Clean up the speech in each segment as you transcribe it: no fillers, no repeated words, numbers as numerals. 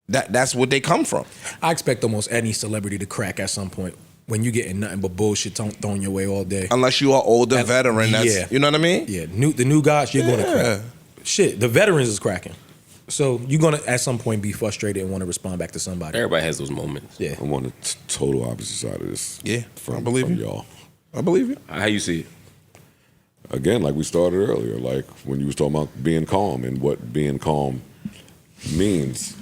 That's what they come from. I expect almost any celebrity to crack at some point when you getting nothing but bullshit thrown your way all day. Unless you are older veteran, that's, you know what I mean? Yeah, the new guys, you're going to crack. Shit, the veterans is cracking. So you're going to, at some point, be frustrated and want to respond back to somebody. Everybody has those moments. Yeah. I'm on the total opposite side of this. Yeah, from y'all. I believe you. How you see it? Again, like we started earlier, like when you was talking about being calm and what being calm means.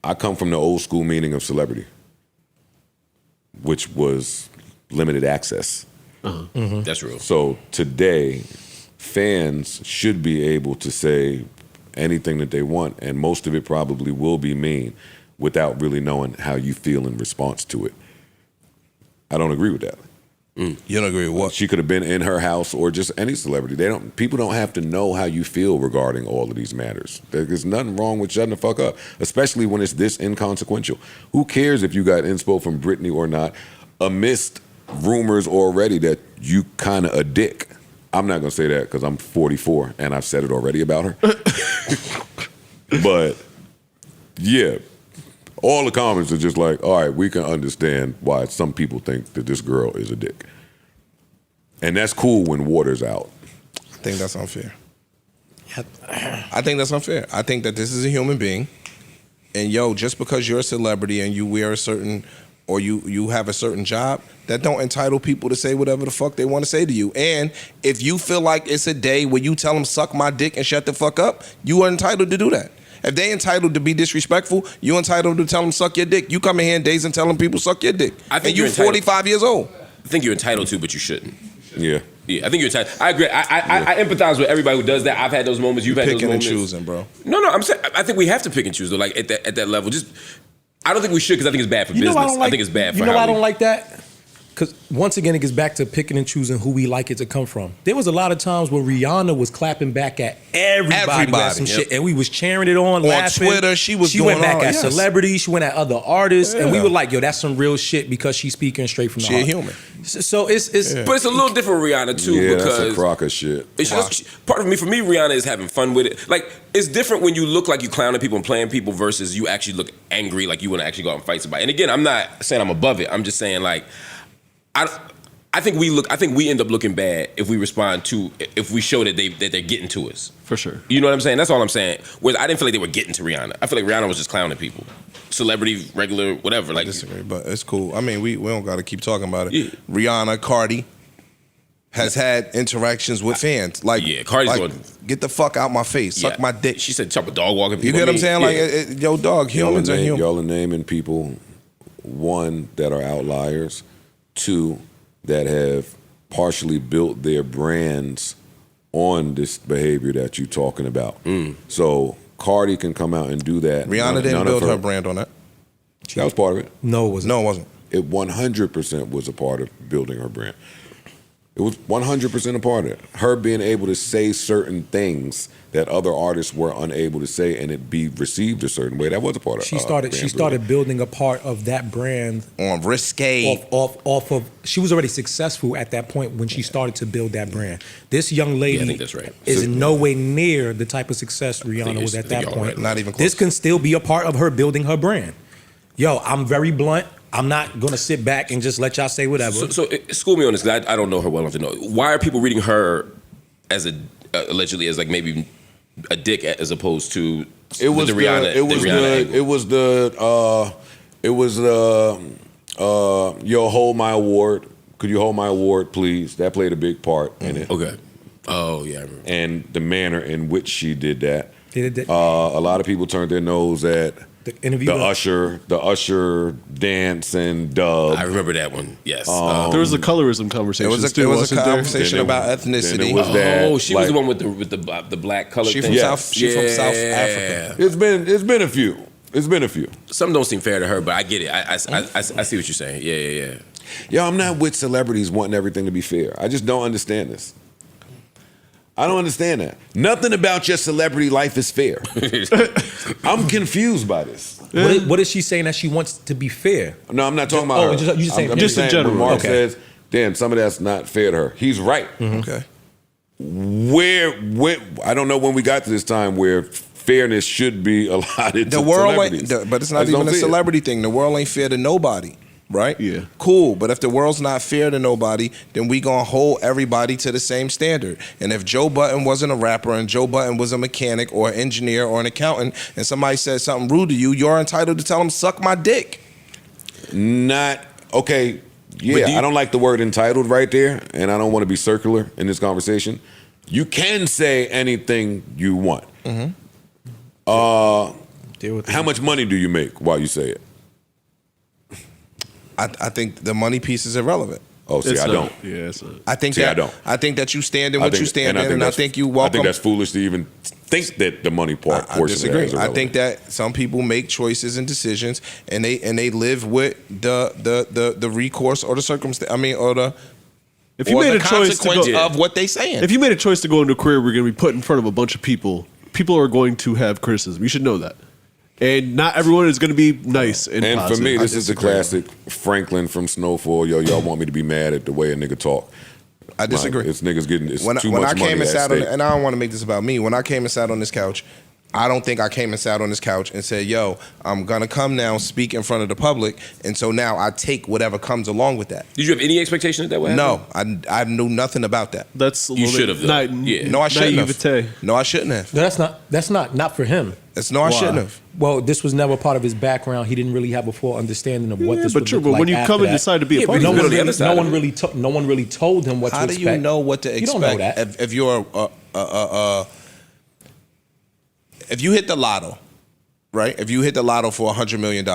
I come from the old school meaning of celebrity, which was limited access. That's real. So today, fans should be able to say anything that they want, and most of it probably will be mean without really knowing how you feel in response to it. I don't agree with that. You don't agree with what? She could have been in her house or just any celebrity. People don't have to know how you feel regarding all of these matters. There's nothing wrong with shutting the fuck up, especially when it's this inconsequential. Who cares if you got inspo from Britney or not, amidst rumors already that you kind of a dick? I'm not going to say that because I'm 44 and I've said it already about her. But, yeah, all the comments are just like, all right, we can understand why some people think that this girl is a dick. And that's cool when water's out. I think that's unfair. I think that's unfair. I think that this is a human being. And, just because you're a celebrity and you wear a certain, or you have a certain job, that don't entitle people to say whatever the fuck they want to say to you. And if you feel like it's a day where you tell them, suck my dick and shut the fuck up, you are entitled to do that. If they entitled to be disrespectful, you entitled to tell them suck your dick. You come in here in days and tell them people suck your dick. I think and you're 45 years old. I think you're entitled to, but you shouldn't. Yeah. Yeah, I think you're entitled. I agree. I empathize with everybody who does that. I've had those moments. You've had those moments. Picking and choosing, bro. No, I'm saying I think we have to pick and choose though. Like at that level, just I don't think we should because I think it's bad for business. I think it's bad for. You know why I don't like that? Because once again, it gets back to picking and choosing who we like it to come from. There was a lot of times where Rihanna was clapping back at everybody. With some shit, and we was cheering it on, laughing. On Twitter, she went back at celebrities, she went at other artists, and we were like, yo, that's some real shit because she's speaking straight from the heart. She a human. So it's but it's a little different with Rihanna too because that's a crock of shit. Part of me, for me, Rihanna is having fun with it. Like it's different when you look like you clowning people and playing people versus you actually look angry, like you want to actually go out and fight somebody. And again, I'm not saying I'm above it. I'm just saying like I think we end up looking bad if we respond to if we show that they're getting to us. For sure. You know what I'm saying? That's all I'm saying. Whereas I didn't feel like they were getting to Rihanna. I feel like Rihanna was just clowning people. Celebrity, regular, whatever. Like, I disagree, but it's cool. I mean, we don't got to keep talking about it. Yeah. Rihanna, Cardi has had interactions with fans. Like, Cardi's going, get the fuck out my face, suck my dick. She said, "Chop a dog walking." You get what I'm saying? Like, yo, dog, humans are human. Y'all are naming people, one, that are outliers, two, that have partially built their brands on this behavior that you're talking about. So Cardi can come out and do that. Rihanna didn't build her brand on that. That was part of it. No, it wasn't. No, it wasn't. It 100% was a part of building her brand. It was 100% a part of it. Her being able to say certain things that other artists were unable to say and it be received a certain way. That was a part of it. She started building a part of that brand on Risque. Off of she was already successful at that point when she started to build that brand. This young lady I think that's right. is no way near the type of success Rihanna was at that point. Right. Not even close. This can still be a part of her building her brand. Yo, I'm very blunt. I'm not going to sit back and just let y'all say whatever. So school me on this because I don't know her well enough to know. Why are people reading her as allegedly as like maybe a dick as opposed to the Rihanna? Yo, hold my award. Could you hold my award, please? That played a big part in it. Okay. Oh yeah, I remember. And the manner in which she did that. A lot of people turned their nose at the Usher dance and dub. I remember that one. Yes. There was a colorism conversation. There was a conversation about ethnicity. She was the one with the black color. She's thing. from South Africa. It's been a few. Some don't seem fair to her, but I get it. I see what you're saying. Yeah. Yo, I'm not with celebrities wanting everything to be fair. I just don't understand this. I don't understand that. Nothing about your celebrity life is fair. I'm confused by this. What is she saying that she wants to be fair? No, I'm not talking about her. You just saying I'm just in general. Mark says, damn, some of that's not fair to her. He's right. Okay. where I don't know when we got to this time where fairness should be allotted The to world celebrities. ain't, but it's not even a celebrity thing. The world ain't fair to nobody, right? Yeah. Cool, but if the world's not fair to nobody, then we gonna hold everybody to the same standard. And if Joe Budden wasn't a rapper and Joe Budden was a mechanic or an engineer or an accountant, and somebody said something rude to you, you're entitled to tell them, suck my dick. Not okay. Yeah, I don't like the word entitled right there, and I don't want to be circular in this conversation. You can say anything you want. Mm-hmm. How much money do you make while you say it? I think the money piece is irrelevant. Oh, see, I don't. Yeah, it's not. I think See, that I don't. I think that you stand in what you stand in, and I think you I welcome. think that's foolish to even think that the money part I portion of that disagree. is I irrelevant. think that some people make choices and decisions, and they live with the recourse or the circumstance. I mean, or the If you made a choice to consequence go, of what they saying. if you made a choice to go into a career where you're going to be put in front of a bunch of people, people are going to have criticism. You should know that. And not everyone is going to be nice and positive. for me, this is the disagree. classic Franklin from Snowfall. Yo, y'all want me to be mad at the way a nigga talk. I disagree. It's niggas getting too when much I came money and at sat on, stake. and I don't want to make this about me. When I came and sat on this couch, I don't think I came and sat on this couch and said, "Yo, I'm gonna come now, speak in front of the public," and so now I take whatever comes along with that. Did you have any expectation that would happen? No, I knew nothing about that. That's a You little should bit have, though. Yeah. No, I shouldn't naivete. have. No, I shouldn't have. No, that's not for him. I shouldn't have. Well, this was never part of his background. He didn't really have a full understanding of what Yeah, this but would true, look but like when you after come and that. decide to be a Yeah, part but of No it, one, the really, other side no of one it. really, no one really told him what How to do expect. you know what to expect? You don't know that. If you're if you hit the lotto, right? If you hit the lotto for $100 million,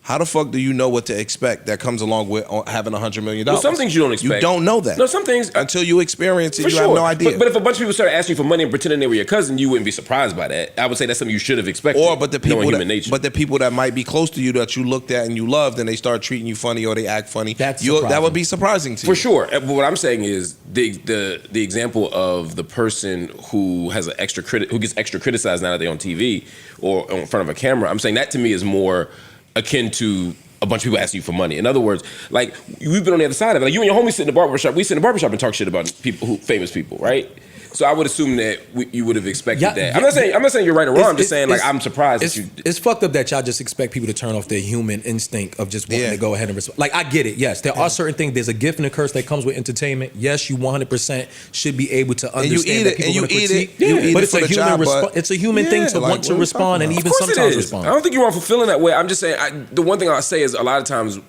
how the fuck do you know what to expect that comes along with having $100 million? Well, some things you don't expect. You don't know that. No, some things until you experience it, for you sure. have no idea. But if a bunch of people started asking you for money and pretending they were your cousin, you wouldn't be surprised by that. I would say that's something you should have expected. But the people knowing that, human nature. but the people that might be close to you that you looked at and you loved, and they start treating you funny or they act funny, That's that surprising. would be surprising to you. For sure. But what I'm saying is the example of the person who has who gets extra criticized now that they're on TV or in front of a camera. I'm saying that to me is more akin to a bunch of people asking you for money. In other words, like we've been on the other side of it. Like you and your homies sit in the barbershop. We sit in the barbershop and talk shit about famous people, right? So I would assume that you would have expected that. I'm not saying you're right or wrong. I'm just saying like I'm surprised that you. It's fucked up that y'all just expect people to turn off their human instinct of just wanting to go ahead and respond. Like I get it. Yes, there are certain things. There's a gift and a curse that comes with entertainment. Yes, you 100% should be able to understand that people you are gonna eat critique. it. You eat But it it's for a the human job, response. but- It's a human thing to like, want to what are we respond and talking even Of course sometimes it is. respond. I don't think you're wrong for feeling that way. I'm just saying the one thing I'll say is a lot of times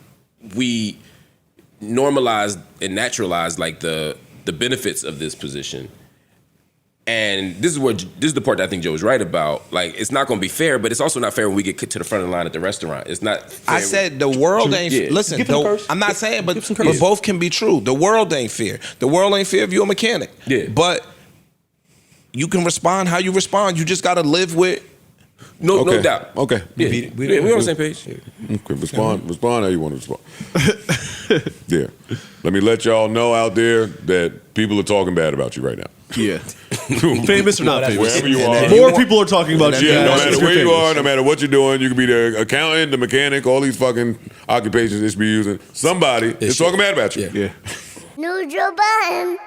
we normalize and naturalize like the benefits of this position. And this is the part that I think Joe is right about. Like, it's not going to be fair, but it's also not fair when we get to the front of the line at the restaurant. It's not fair. I said the world ain't. Yeah. Listen, Give him curse. I'm not saying, but Give some curse. both can be true. The world ain't fair. The world ain't fair if you're a mechanic. Yeah. But you can respond how you respond. You just got to live with. No Okay. doubt. Okay. Yeah. We're on the same page. Okay, respond how you want to respond. Yeah. Let me let y'all know out there that people are talking bad about you right now. Yeah. Famous or not famous. Wherever you And are. then More you people are talking about you. Yeah, no guys matter if you're where you famous. are, no matter what you're doing, you can be the accountant, the mechanic, all these fucking occupations they should be using. Somebody is talking bad about you. Yeah. New Joe Budden.